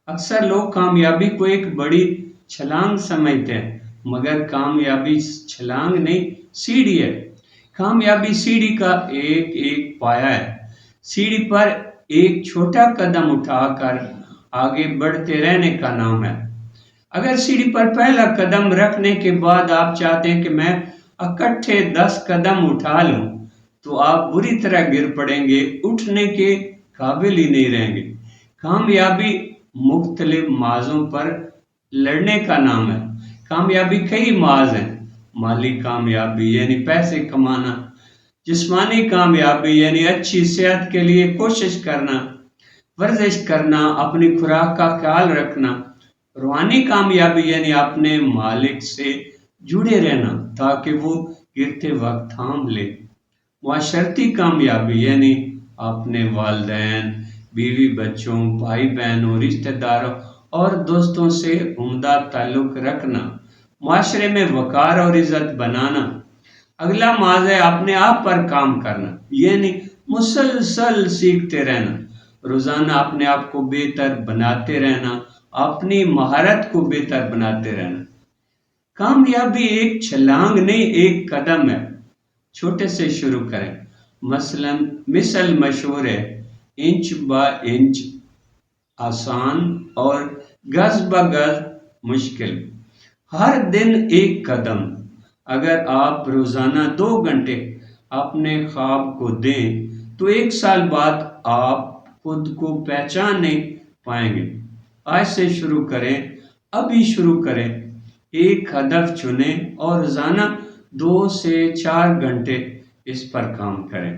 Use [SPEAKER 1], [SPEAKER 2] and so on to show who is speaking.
[SPEAKER 1] اکثر لوگ کامیابی کو ایک بڑی چھلانگ سمجھتے ہیں، مگر کامیابی چھلانگ نہیں، سیڑھی ہے۔ کامیابی سیڑھی کا ایک ایک پایا ہے۔ سیڑھی پر ایک چھوٹا قدم اٹھا کر آگے بڑھتے رہنے کا نام ہے۔ اگر سیڑھی پر پہلا قدم رکھنے کے بعد آپ چاہتے ہیں کہ میں اکٹھے 10 قدم اٹھا لوں، تو آپ بری طرح گر پڑیں گے، اٹھنے کے قابل ہی نہیں رہیں گے۔ کامیابی مختلف معاذوں پر لڑنے کا نام ہے۔ کامیابی کئی معاذ ہیں: مالی کامیابی یعنی پیسے کمانا، جسمانی کامیابی یعنی اچھی صحت کے لیے کوشش کرنا، ورزش کرنا، اپنی خوراک کا خیال رکھنا، روحانی کامیابی یعنی اپنے مالک سے جڑے رہنا تاکہ وہ گرتے وقت تھام لے، معاشرتی کامیابی یعنی اپنے والدین، بیوی بچوں، بھائی بہنوں، رشتہ داروں اور دوستوں سے عمدہ تعلق رکھنا، معاشرے میں وقار اور عزت بنانا۔ اگلا معاذ ہے اپنے آپ پر کام کرنا، یعنی مسلسل سیکھتے رہنا، روزانہ اپنے آپ کو بہتر بناتے رہنا، اپنی مہارت کو بہتر بناتے رہنا۔ کامیابی ایک چھلانگ نہیں، ایک قدم ہے۔ چھوٹے سے شروع کریں۔ مثل مشہور ہے: انچ با انچ آسان اور گز با گز مشکل۔ ہر دن ایک قدم۔ اگر آپ روزانہ 2 گھنٹے اپنے خواب کو دیں تو 1 سال بعد آپ خود کو پہچان نہیں پائیں گے۔ آج سے شروع کریں، ابھی شروع کریں۔ ایک ہدف چنیں اور روزانہ 2 سے 4 گھنٹے اس پر کام کریں۔